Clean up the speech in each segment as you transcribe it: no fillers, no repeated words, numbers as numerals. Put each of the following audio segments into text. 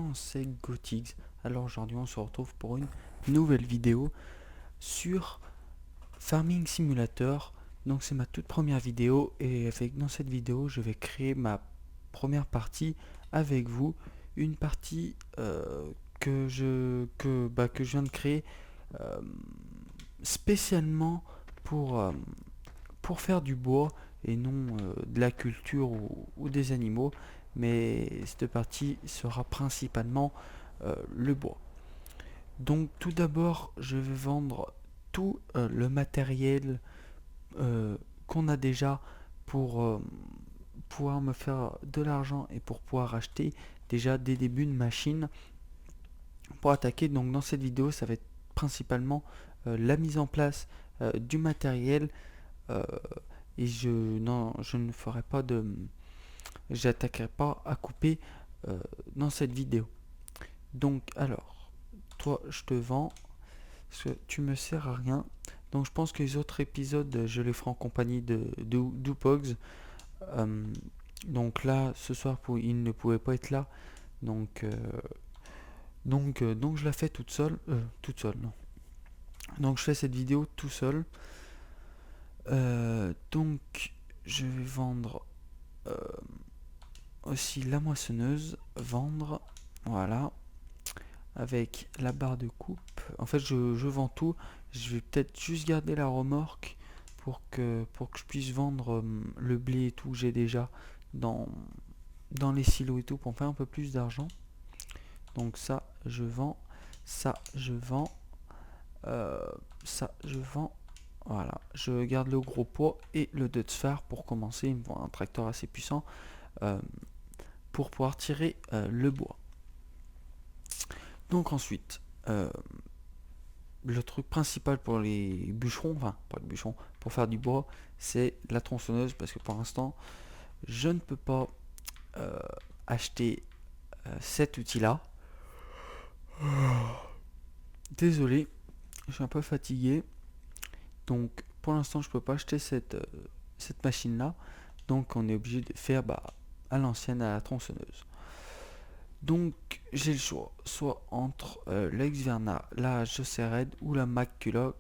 Bonjour, c'est Gotix. Alors aujourd'hui on se retrouve pour une nouvelle vidéo sur Farming Simulator. Donc c'est ma toute première vidéo et dans cette vidéo je vais créer ma première partie avec vous. Une partie que je viens de créer euh, spécialement pour, euh, pour faire du bois et non de la culture ou des animaux. Mais cette partie sera principalement le bois. Donc tout d'abord, je vais vendre tout le matériel euh, qu'on a déjà pour pouvoir me faire de l'argent et pour pouvoir acheter déjà des débuts de machines pour attaquer. Donc dans cette vidéo, ça va être principalement la mise en place du matériel euh, et non, je ne ferai pas de... J'attaquerai pas à couper dans cette vidéo. Donc alors, toi je te vends parce que tu me sers à rien. Donc je pense que les autres épisodes, je les ferai en compagnie de Dupogs. Euh, donc là, ce soir, il ne pouvait pas être là. Donc, donc je la fais toute seule. Toute seule, non. Donc je fais cette vidéo tout seul. Donc je vais vendre aussi la moissonneuse. Vendre. Voilà. Avec la barre de coupe. En fait, je vends tout. Je vais peut-être juste garder la remorque pour que je puisse vendre le blé et tout que j'ai déjà dans, dans les silos et tout pour me faire un peu plus d'argent. Donc ça, je vends. Ça, je vends. euh, Ça, je vends. Voilà. Je garde le gros poids et le Dutsfar pour commencer. Il me faut un tracteur assez puissant euh, pour pouvoir tirer le bois. Donc ensuite, le truc principal pour les bûcherons, enfin pas les bûcherons, pour faire du bois, c'est la tronçonneuse parce que pour l'instant, je ne peux pas euh, acheter cet outil-là. Désolé, je suis un peu fatigué, donc pour l'instant, je peux pas acheter cette machine-là. Donc on est obligé de faire à l'ancienne à la tronçonneuse. Donc j'ai le choix, soit entre la Xverna, la Red ou la McCulloch.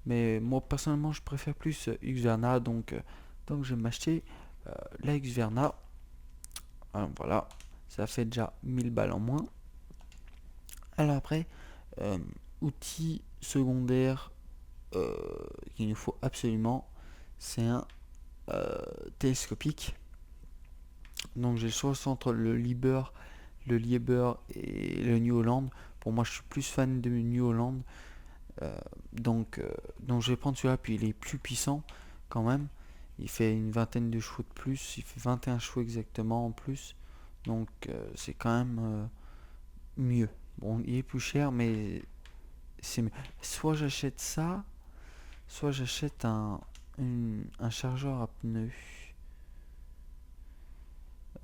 Mais moi personnellement je préfère plus Xverna, donc je vais m'acheter la Xverna. Alors, voilà, ça fait déjà 1000 balles en moins. Alors après, euh, outil secondaire qu'il nous faut absolument, c'est un télescopique. Donc j'ai le choix entre le Lieber et le New Holland. Pour moi je suis plus fan de New Holland. Euh, donc je vais prendre celui-là, puis il est plus puissant quand même. Il fait une vingtaine de chevaux de plus, il fait 21 chevaux exactement en plus. Donc c'est quand même mieux. Bon, il est plus cher, mais c'est mieux. Soit j'achète ça, soit j'achète un chargeur à pneus.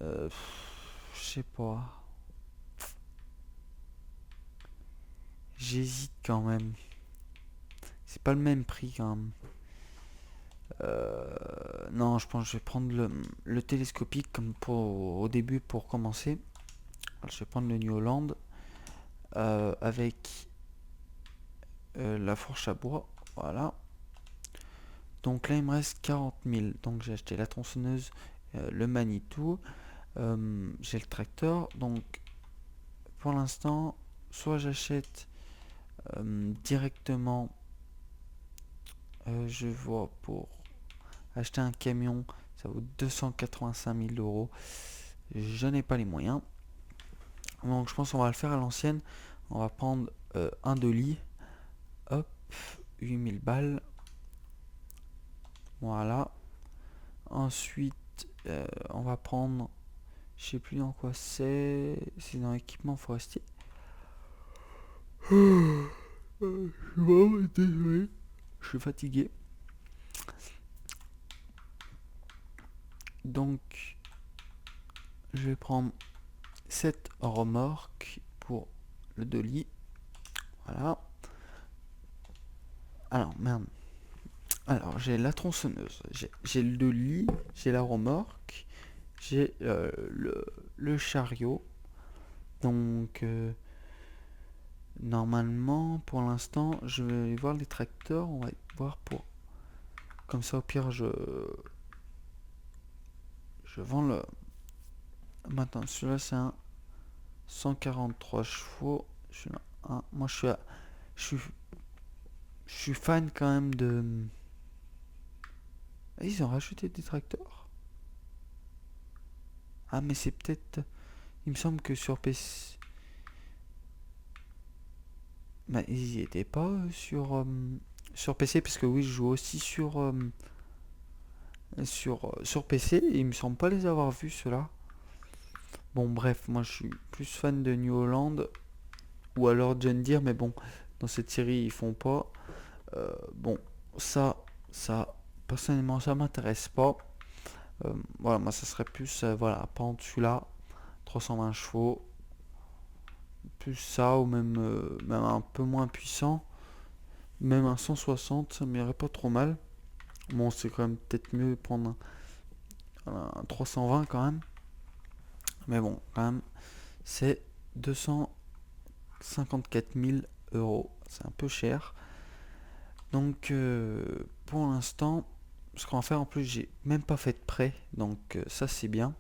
Je sais pas. J'hésite quand même. C'est pas le même prix quand même. Non, je pense que je vais prendre le télescopique comme au début pour commencer. Alors, je vais prendre le New Holland avec la fourche à bois. Voilà. Donc là, il me reste 40 000. Donc j'ai acheté la tronçonneuse, le Manitou. J'ai le tracteur. Donc pour l'instant, soit j'achète directement, je vois pour acheter un camion, ça vaut 285 000 euros. Je n'ai pas les moyens. Donc je pense qu'on va le faire à l'ancienne. On va prendre un Dolly. Hop, 8000 balles. Voilà. Ensuite, on va prendre, je sais plus dans quoi c'est dans l'équipement forestier. Je suis vraiment désolé. Je suis fatigué. Donc, je vais prendre cette remorque pour le Dolly. Voilà. Alors, merde. Alors, j'ai la tronçonneuse, j'ai le Dolly, j'ai la remorque, j'ai le chariot. Donc normalement pour l'instant je vais aller voir les tracteurs, on va voir pour comme ça au pire je vends le maintenant celui-là c'est un 143 chevaux. Moi je suis je suis fan quand même de ah, ils ont rajouté des tracteurs. Ah mais c'est peut-être il me semble que sur PC bah, ils y étaient pas sur PC parce que oui je joue aussi sur PC et il me semble pas les avoir vus ceux-là. Bon bref, moi je suis plus fan de New Holland ou alors John Deere, mais bon, dans cette série ils font pas. Bon, ça, personnellement ça m'intéresse pas. Voilà, moi ça serait plus, voilà, par exemple celui-là, 320 chevaux, plus ça ou même un peu moins puissant, même un 160, ça m'irait pas trop mal. Bon, c'est quand même peut-être mieux de prendre un 320 quand même. Mais bon, quand même, c'est 254 000 euros. C'est un peu cher. Donc, pour l'instant, ce qu'on va faire, en plus, j'ai même pas fait de prêt. Donc, ça, c'est bien.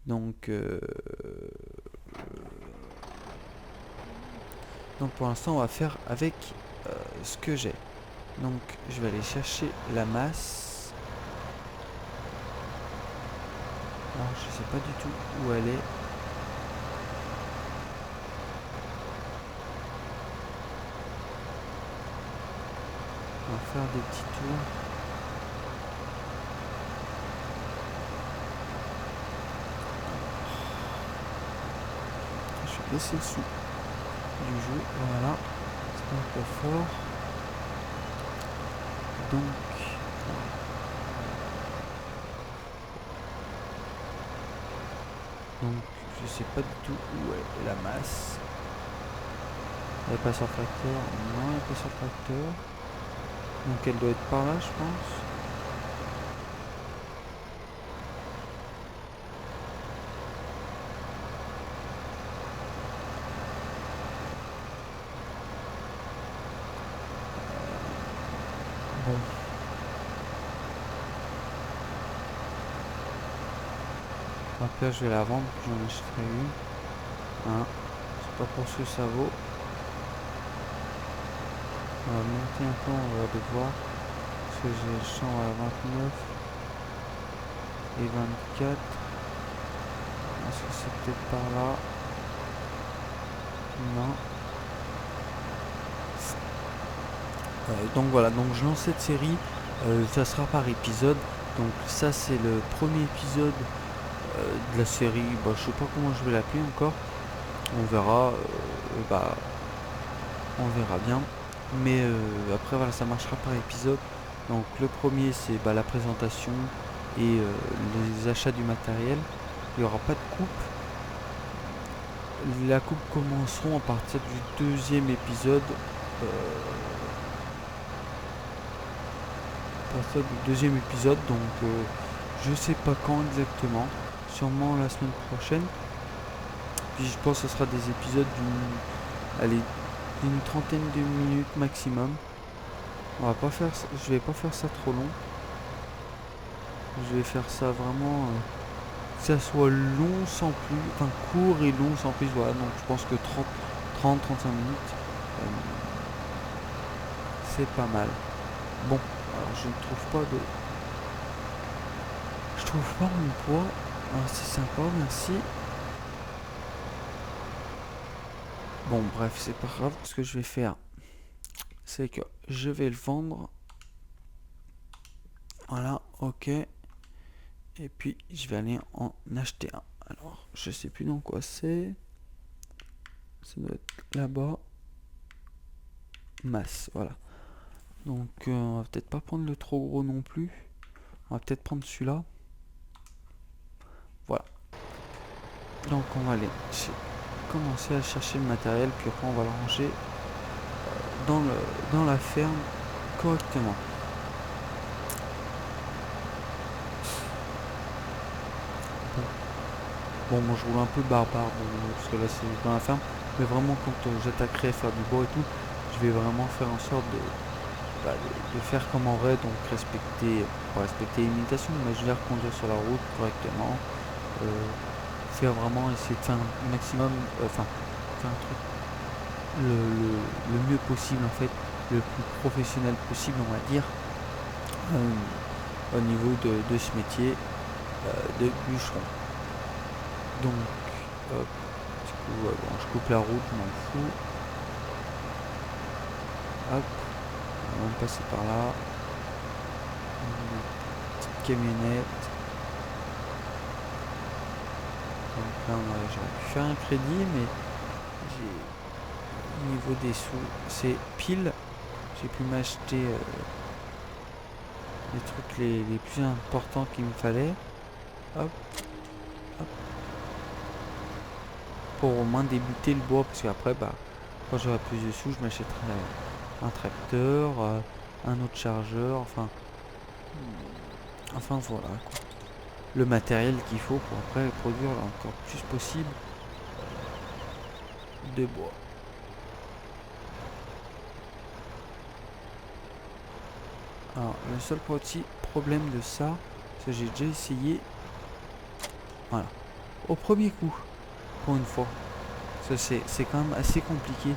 Donc, pour l'instant, on va faire avec ce que j'ai. Donc, je vais aller chercher la masse. Alors, je sais pas du tout où elle est. On va faire des petits tours. Je vais baisser le son du jeu. Voilà. C'est un peu fort. Donc, je sais pas du tout où est la masse. Elle est pas sur le tracteur. Non, elle est pas sur le tracteur. Donc elle doit être par là, je pense. Bon. Après, je vais la vendre, puis j'en achèterai une. Hein. C'est pas pour ce que ça vaut. On va monter un peu, on va devoir. Parce que j'ai le champ à 29 et 24. Est-ce que c'est peut-être par là? Non. Donc voilà, donc je lance cette série. Ça sera par épisode. Donc ça c'est le premier épisode de la série. Bah, je sais pas comment je vais l'appeler encore. On verra. On verra bien. Mais après voilà, ça marchera par épisode. Donc le premier c'est la présentation et les achats du matériel. Il n'y aura pas de coupe. La coupe commenceront à partir du deuxième épisode. Donc je sais pas quand exactement. Sûrement la semaine prochaine. Puis je pense que ce sera des épisodes d'une trentaine de minutes maximum. On va pas faire, je vais pas faire ça trop long. Je vais faire ça vraiment que ça soit long sans plus, enfin court et long sans plus. Voilà, donc je pense que 30-35 minutes, c'est pas mal. Bon, alors je trouve pas mon poids. Alors, c'est sympa, merci. Bon, bref, c'est pas grave. Ce que je vais faire, c'est que je vais le vendre. Voilà, ok. Et puis, je vais aller en acheter un. Alors, je sais plus dans quoi c'est. Ça doit être là-bas. Masse, voilà. Donc, on va peut-être pas prendre le trop gros non plus. On va peut-être prendre celui-là. Voilà. Donc, on va aller commencer à chercher le matériel. Puis après, on va le ranger dans la ferme correctement. Bon, moi je roule un peu barbare, bon, parce que là c'est dans la ferme, mais vraiment quand j'attaquerai à faire du bois et tout, je vais vraiment faire en sorte de faire comme en vrai, donc respecter, pas respecter l'imitation, mais je veux dire conduire sur la route correctement, faire vraiment, essayer de faire un maximum, enfin, faire un truc le mieux possible en fait, le plus professionnel possible on va dire, au niveau de ce métier de bûcheron. Donc, hop, du coup, bon, je coupe la route, je m'en fous. Hop, on va passer par là. Une petite camionnette. Donc là, j'aurais pu faire un crédit, mais au niveau des sous, c'est pile. J'ai pu m'acheter les trucs les plus importants qu'il me fallait. Hop, hop. Pour au moins débuter le bois, parce qu'après, bah, quand j'aurai plus de sous, je m'achèterai un tracteur, un autre chargeur, enfin voilà quoi. Le matériel qu'il faut pour après produire encore plus possible de bois. Alors le seul petit problème de ça, c'est que j'ai déjà essayé, voilà, au premier coup, pour une fois. C'est quand même assez compliqué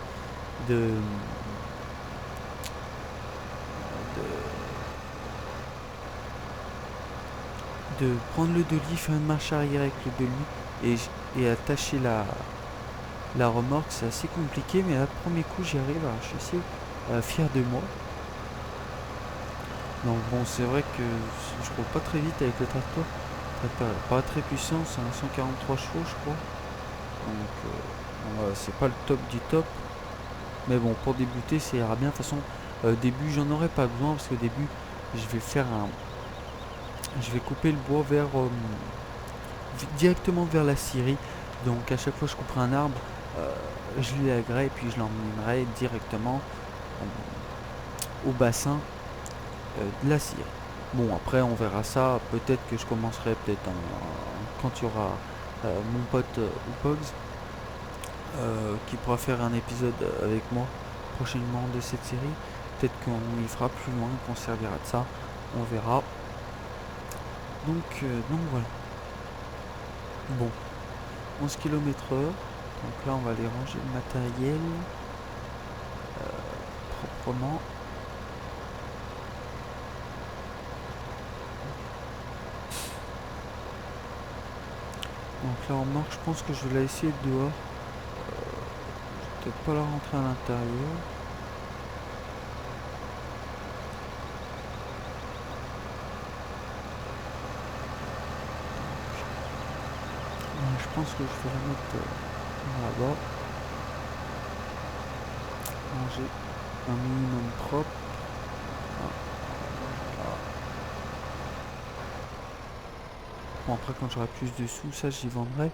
de prendre le dolly, faire une marche arrière avec le dolly et attacher la remorque. C'est assez compliqué, mais là, premier coup j'y arrive. Alors je suis assez fier de moi. Donc bon, c'est vrai que je roule pas très vite avec le tracteur. Le tracteur est pas très puissant, c'est un 143 chevaux je crois. Donc c'est pas le top du top. Mais bon, pour débuter, ça ira bien. De toute façon, début, j'en aurai pas besoin parce qu'au début, je vais couper le bois directement vers la scierie. Donc à chaque fois que je couperai un arbre, je l'élaguerai et puis je l'emmènerai directement au bassin de la scierie. Bon, après on verra ça. Peut-être que je commencerai quand il y aura mon pote Upogs qui pourra faire un épisode avec moi prochainement de cette série. Peut-être qu'on y fera plus loin, qu'on servira de ça. On verra. Donc voilà. Bon, 11 km/h. Donc là, on va aller ranger le matériel proprement. Donc la remorque, je pense que je vais la laisser dehors. Je vais peut-être pas la rentrer à l'intérieur. Je pense que je vais la mettre là-bas. Ranger un minimum propre. Bon, après quand j'aurai plus de sous, ça j'y vendrai.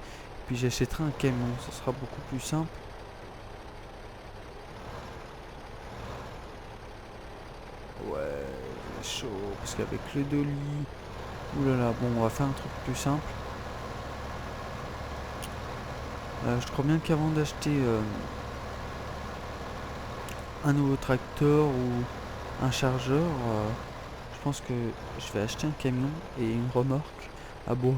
Puis j'achèterai un camion, ça sera beaucoup plus simple. Ouais, chaud, parce qu'avec le dolly... Oulala, bon, on va faire un truc plus simple. Je crois bien qu'avant d'acheter un nouveau tracteur ou un chargeur, je pense que je vais acheter un camion et une remorque à bois.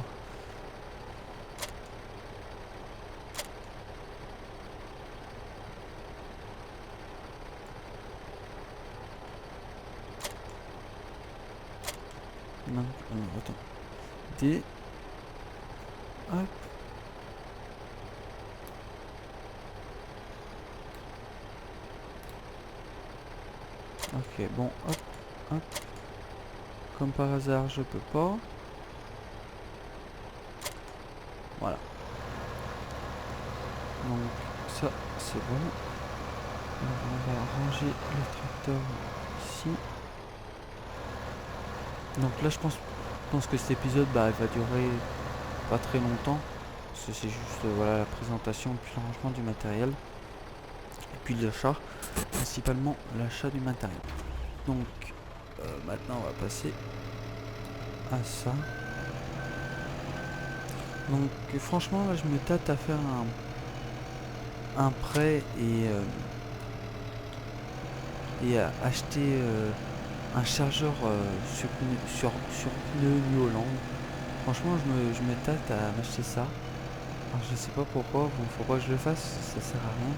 Non, attends. Hop. Ok, bon, hop, hop. Comme par hasard, je peux pas. Voilà. Donc, ça, c'est bon. Donc, on va ranger le tracteur ici. Donc là, je pense que cet épisode, il va durer pas très longtemps. C'est juste voilà, la présentation puis le rangement du matériel. Et puis l'achat, principalement l'achat du matériel. Donc, maintenant, on va passer à ça. Donc franchement là je me tâte à faire un prêt et à acheter un chargeur sur pneu New Holland. Franchement je me tâte à m'acheter ça. Alors, je sais pas pourquoi, bon faut pas que je le fasse, ça sert à rien.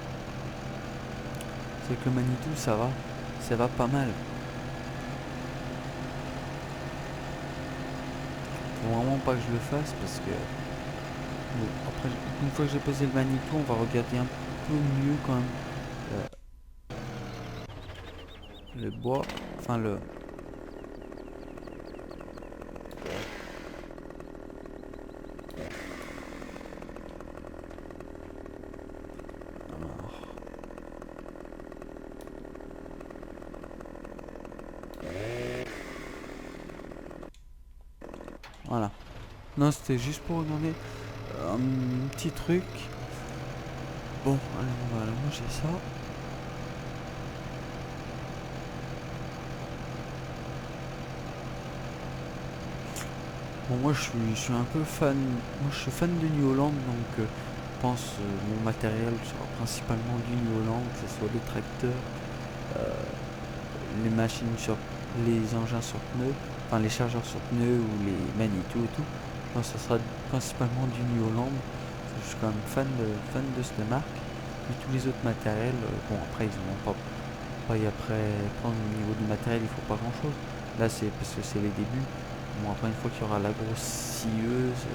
C'est que le Manitou ça va pas mal. Faut vraiment pas que je le fasse parce que bon, après une fois que j'ai posé le Manitou on va regarder un peu mieux quand même le bois, enfin le... Alors, voilà. Non, c'était juste pour regarder un petit truc. Bon, allez, on va aller manger ça. Bon, moi je suis un peu fan. Moi je suis fan de New Holland, donc je pense mon matériel sera principalement du New Holland, que ce soit les tracteurs, les machines sur les engins sur pneus, enfin les chargeurs sur pneus ou les Manitou et tout. Je pense que ça sera principalement du New Holland. Je suis quand même fan de cette marque. Et tous les autres matériels, bon après ils n'ont pas y après prendre au niveau du matériel il faut pas grand chose. Là c'est parce que c'est les débuts. Bon après une fois qu'il y aura la grosse scieuse,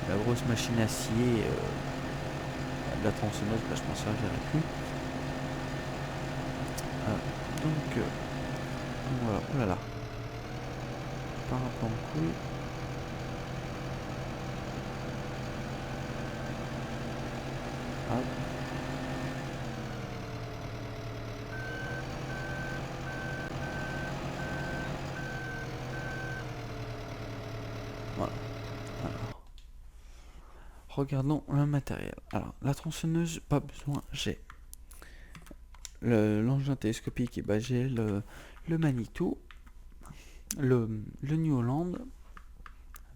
la grosse machine à scier, la tronçonneuse, bah, je m'en servirai plus. Donc voilà, oh là là. Par un plan de couille. Hop. Voilà. Alors, regardons le matériel. Alors, la tronçonneuse, pas besoin, j'ai l'engin télescopique, et bah, j'ai le Manitou, le New Holland,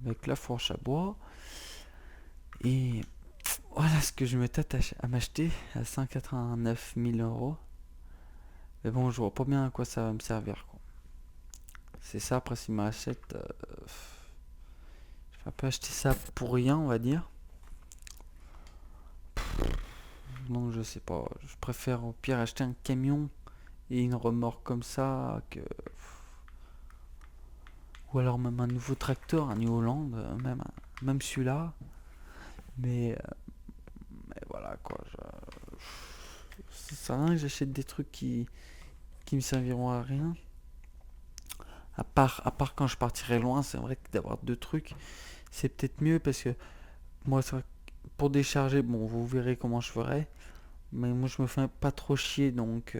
avec la fourche à bois, et voilà ce que je me tâte à m'acheter à 189 000 euros. Mais bon, je vois pas bien à quoi ça va me servir, quoi. C'est ça, après, s'il m'achète, je vais un peu acheter ça pour rien, on va dire. Donc je sais pas, je préfère au pire acheter un camion et une remorque comme ça que... Ou alors même un nouveau tracteur, un New Holland, même celui-là. Mais voilà quoi, ça sert à rien que j'achète des trucs qui me serviront à rien. À part quand je partirai loin, c'est vrai que d'avoir deux trucs, c'est peut-être mieux parce que moi, pour décharger, bon, vous verrez comment je ferai. Mais moi, je me fais pas trop chier, donc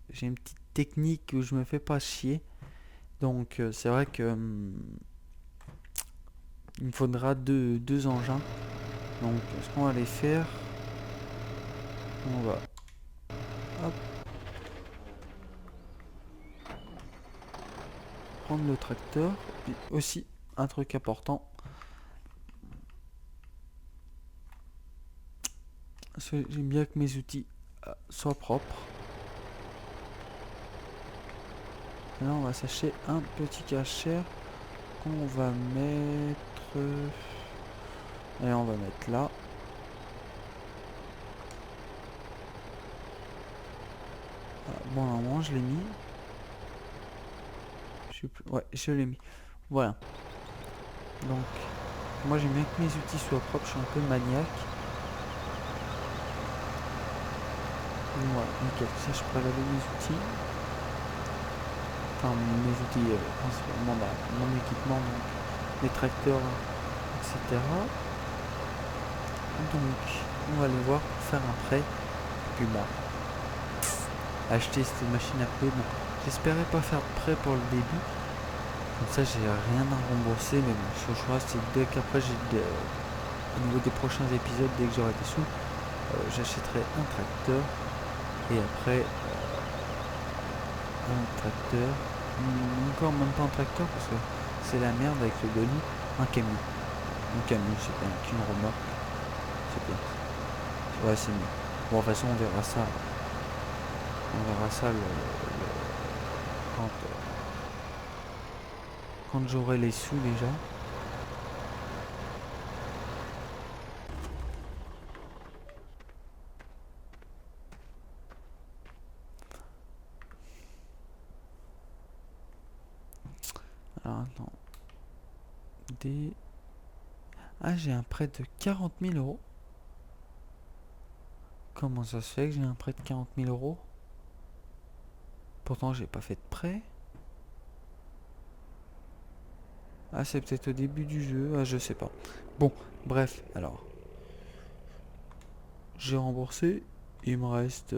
j'ai une petite technique où je me fais pas chier. Donc c'est vrai que il me faudra deux engins. Donc ce qu'on va les faire, on va hop, prendre le tracteur. Et aussi un truc important, j'aime bien que mes outils soient propres. Et là on va s'acheter un petit cachet qu'on va mettre... Et on va mettre là. Bon, normalement, je l'ai mis. Je sais plus. Ouais, je l'ai mis. Voilà. Donc, moi, j'aime bien que mes outils soient propres. Je suis un peu maniaque. Voilà, nickel. Ça, je pourrais laver mes outils. Enfin, mes outils, principalement mon équipement, donc les tracteurs, etc. Donc, on va aller voir pour faire un prêt. Puis bah, acheter cette machine à couper. Bon, j'espérais pas faire de prêt pour le début. Comme ça, j'ai rien à rembourser. Mais bon, ce choix, c'est dès qu'après, au niveau des prochains épisodes, dès que j'aurai des sous, j'achèterai un tracteur. Et après, un tracteur. Encore même pas un tracteur parce que c'est la merde avec le Dolly. Un camion. Un camion, c'est bien. Qu'une remorque, c'est bien. Ouais, c'est mieux. Bon, de toute façon, on verra ça. On verra ça quand, quand j'aurai les sous déjà. Alors, attends. Ah, j'ai un prêt de 40 000 euros. Comment ça se fait que j'ai un prêt de 40 000 euros? Pourtant, j'ai pas fait de prêt. Ah, c'est peut-être au début du jeu. Ah, je sais pas. Bon, bref, alors. J'ai remboursé. Il me reste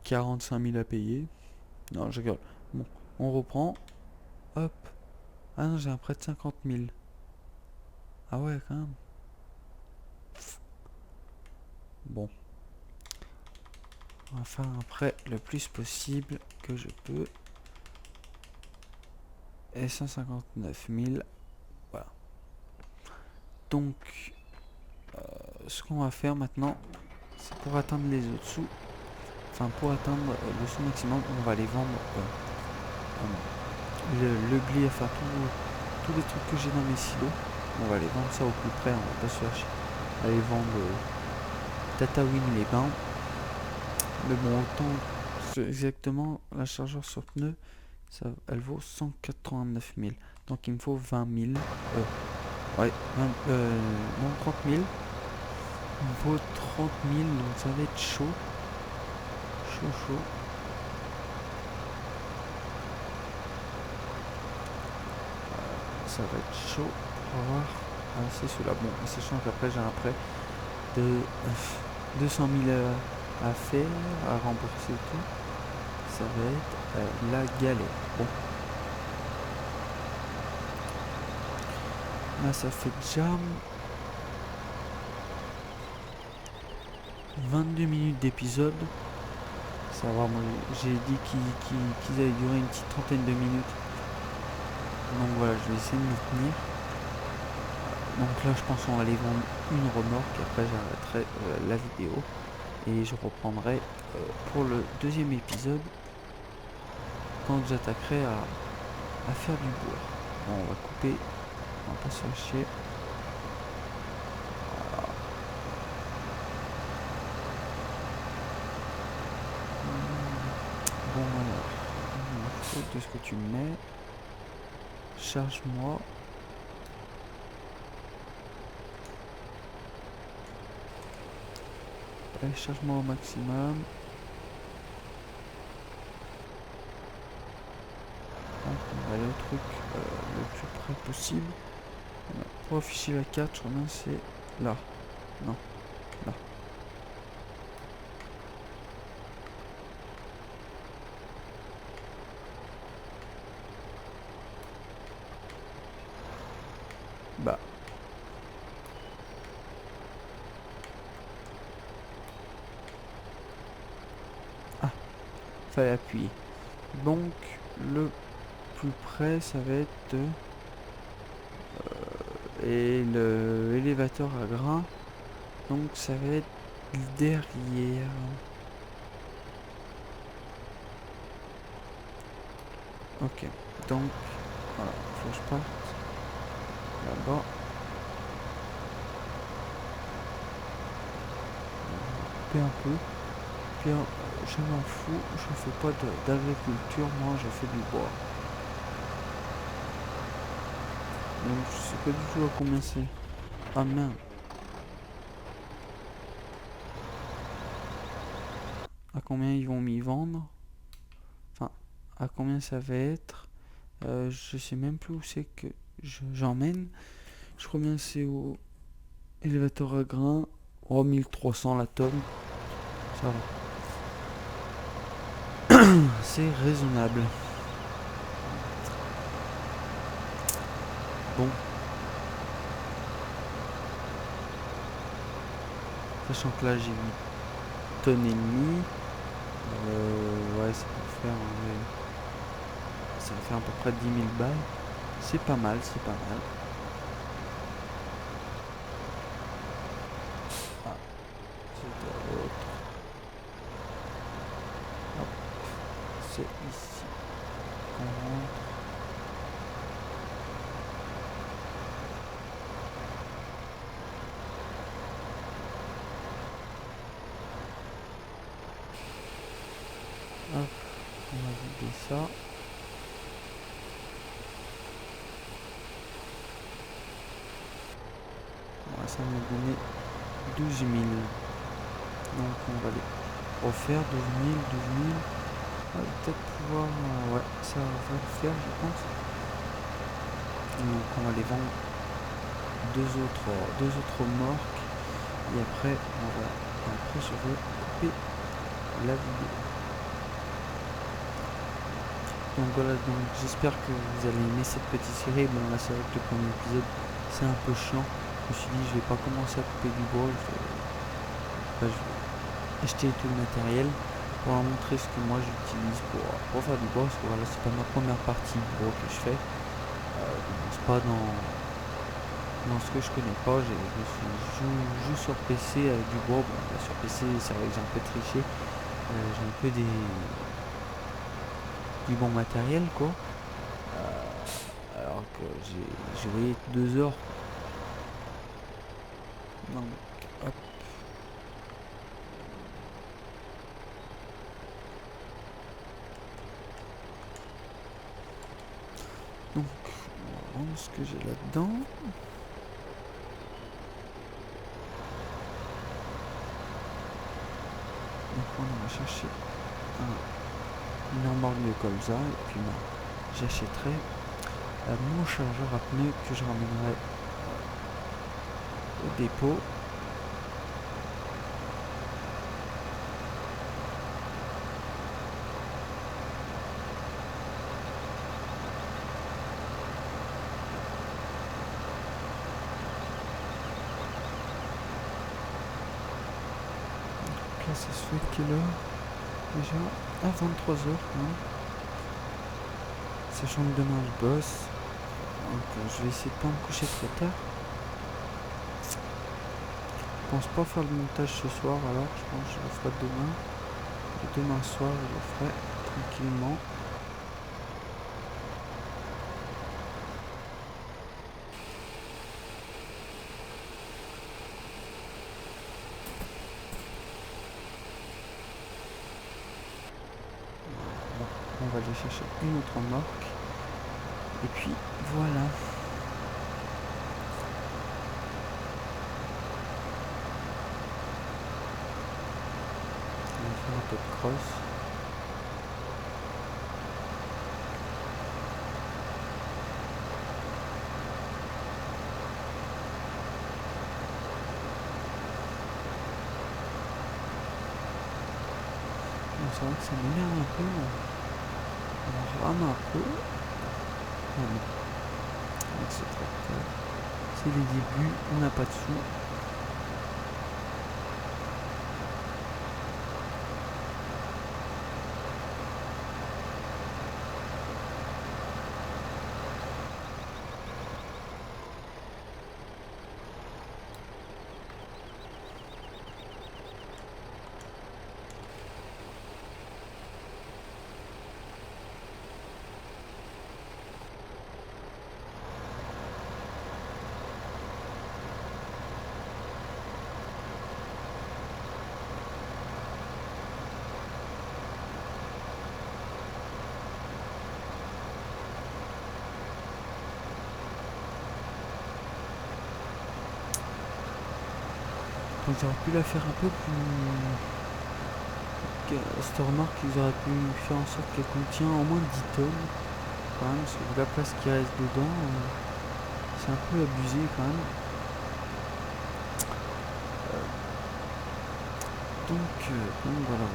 45 000 à payer. Non, je rigole. Bon, on reprend. Hop. Ah non, j'ai un prêt de 50 000. Ah ouais, quand même. Bon. On va faire un prêt le plus possible que je peux. Et 159 000. Voilà. Donc, ce qu'on va faire maintenant, c'est pour atteindre les autres sous. Enfin, pour atteindre le sous maximum, on va les vendre. Le blé, enfin tous les trucs que j'ai dans mes silos. On va les vendre ça au plus près. On va pas se faire chier. Aller vendre Tatawin les bains. Mais bon, autant exactement la chargeur sur pneu, elle vaut 189 000. Donc il me faut 20 000. Ouais, non, 30 000. Il me faut 30 000, donc ça va être chaud. Chaud. Ça va être chaud. On va voir. Ah, c'est celui-là. Bon, sachant qu'après j'ai un prêt de 200 000 à faire, à rembourser et tout. Ça va être la galère. Bon. Là, ça fait déjà 22 minutes d'épisode. Ça va, moi j'ai dit qu'ils allaient durer une petite trentaine de minutes. Donc voilà, je vais essayer de me tenir. Donc là, je pense qu'on va aller vendre une remorque. Après, j'arrêterai la vidéo. Et je reprendrai pour le deuxième épisode quand j'attaquerai à faire du bois. Bon, on va couper. On va pas se faire chier. Voilà. Bon alors, de ce que tu mets. Charge-moi. Allez, charge-moi au maximum. Donc, on va aller au truc le plus près possible. Voilà. Pour afficher la carte, je crois bien c'est là. Non, là. Bah. Ah, fallait appuyer. Donc, le plus près, ça va être et l'élévateur à grains. Donc, ça va être derrière. Ok, donc voilà, faut que je parte là-bas. On va couper un peu. Puis je m'en fous, je fais pas d'agriculture, moi je fais du bois. Donc je sais pas du tout à combien c'est. Ah merde. À combien ils vont m'y vendre? Enfin, à combien ça va être? Je sais même plus où c'est que j'emmène. Je crois bien que c'est au élévateur à grains. Oh, 1300 la tonne. Ça va. C'est raisonnable. Bon. Sachant que là j'ai 8 tonnes et demie. Ouais, ça va faire à peu près 10 000 balles. C'est pas mal, c'est pas mal. Ah, c'était à l'autre. Hop, c'est ici qu'on rentre. Hop, on va vider ça. Voilà, ça m'a donné 12 000. Donc on va les refaire 12 000. On va peut-être pouvoir... ouais, ça va le faire, je pense. Donc on va les vendre deux autres remorques. Et après, je vais couper la vidéo. Donc voilà, donc j'espère que vous allez aimer cette petite série. Bon là c'est vrai que le premier épisode c'est un peu chiant. Je me suis dit je vais pas commencer à couper du bois, je vais acheter tout le matériel pour leur montrer ce que moi j'utilise pour faire du bois. Parce que voilà, c'est pas ma première partie du bois que je fais. Je commence pas dans ce que je connais pas. Je joue sur PC avec du bois. Bon là, sur PC c'est vrai que j'ai un peu triché. J'ai un peu du bon matériel quoi. Alors que j'ai joué 2 heures. Donc, hop. Donc, on va voir ce que j'ai là-dedans. Donc, on va chercher une remorque de colza. Et puis, j'achèterai mon chargeur à pneus que je ramènerai au dépôt. Là, ça se fait quelle heure déjà? À 23 h, hein. Sachant que demain je bosse. Donc, je vais essayer de pas me coucher trop tard. Je pense pas faire le montage ce soir, alors je pense que je le ferai demain. Et demain soir, je le ferai tranquillement. On va aller chercher une autre remorque. Et puis voilà. On va faire un peu de cross. Bon, c'est vrai que ça m'énerve un peu. On rame un peu. Avec ce tracteur. C'est les débuts, on n'a pas de sous. Donc ils auraient pu la faire un peu plus... Cette remarque, ils auraient pu faire en sorte qu'elle contient au moins 10 tonnes. Quand même, parce que la place qui reste dedans, c'est un peu abusé quand même. Donc voilà.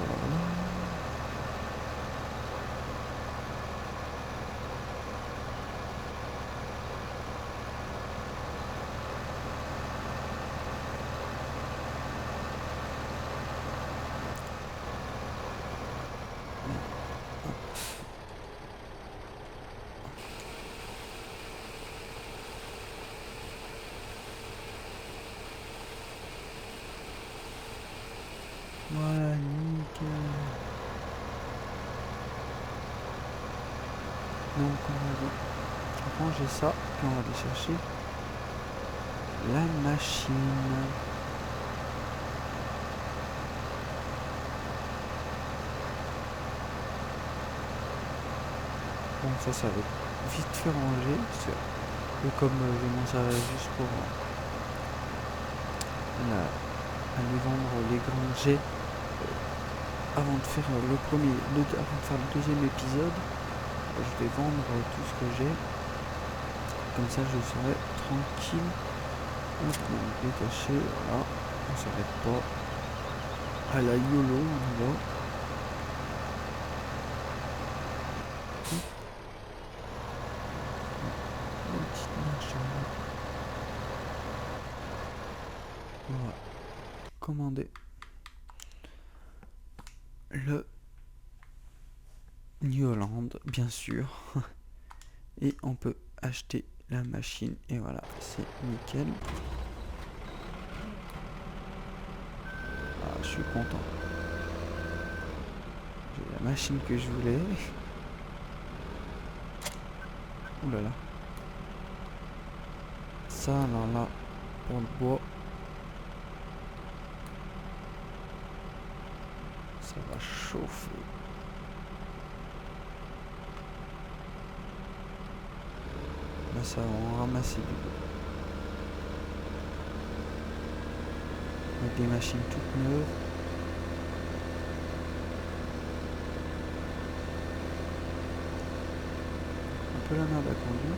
nickel. Donc on va ranger ça, puis on va aller chercher la machine. Bon, ça va être vite fait ranger. Et comme je m'en servais juste pour aller vendre les grands jets avant de faire avant de faire le deuxième épisode, je vais vendre tout ce que j'ai. Comme ça, je serai tranquille. Hop, on est caché, voilà. On s'arrête pas. À la YOLO, on y va. Une petite marche. Voilà. Commander le New Holland, bien sûr. Et on peut acheter la machine. Et voilà, c'est nickel. Ah, je suis content. J'ai la machine que je voulais. Ouh là là. Ça, alors là, pour le bois, ça va chauffer. Là, ça va en ramasser du bois. Avec des machines toutes neuves. Un peu la merde à conduire.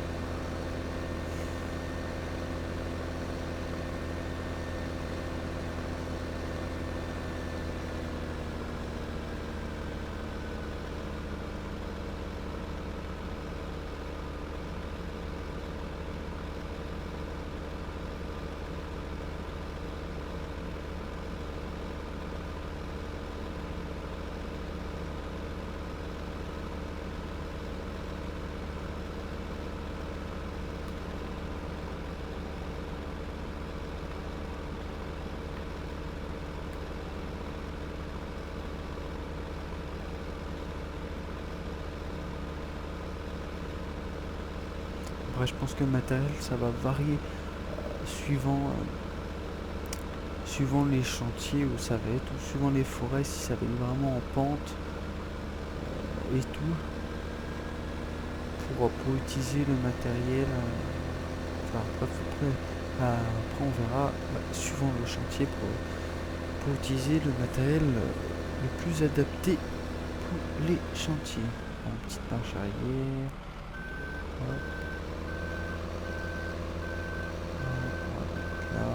Après, je pense que le matériel, ça va varier suivant les chantiers où ça va être, ou suivant les forêts, si ça va être vraiment en pente et tout. Pour utiliser le matériel, enfin après on verra, suivant le chantier, pour utiliser le matériel le plus adapté pour les chantiers. En petite marche arrière. Hop. Là.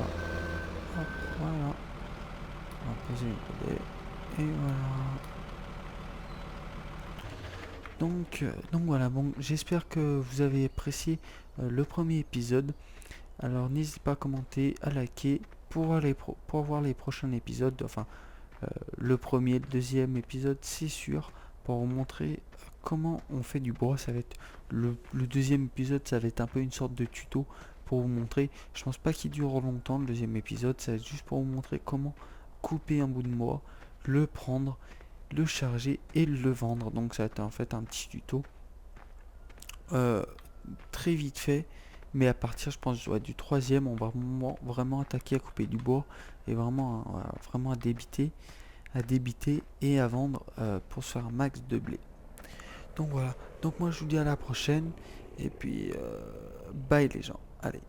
Hop, voilà. On va poser une coudée. Et voilà. Donc voilà, bon, j'espère que vous avez apprécié le premier épisode. Alors n'hésitez pas à commenter, à liker pour voir les prochains épisodes. Enfin, le premier, le deuxième épisode, c'est sûr, pour vous montrer comment on fait du bois. Ça va être le deuxième épisode, ça va être un peu une sorte de tuto pour vous montrer. Je pense pas qu'il dure longtemps le deuxième épisode, ça va être juste pour vous montrer comment couper un bout de bois, le prendre, le charger et le vendre. Donc ça va être en fait un petit tuto très vite fait, mais à partir, je pense, du troisième, on va vraiment attaquer à couper du bois et vraiment à débiter et à vendre pour se faire un max de blé. Donc voilà, donc moi je vous dis à la prochaine et puis bye les gens, allez.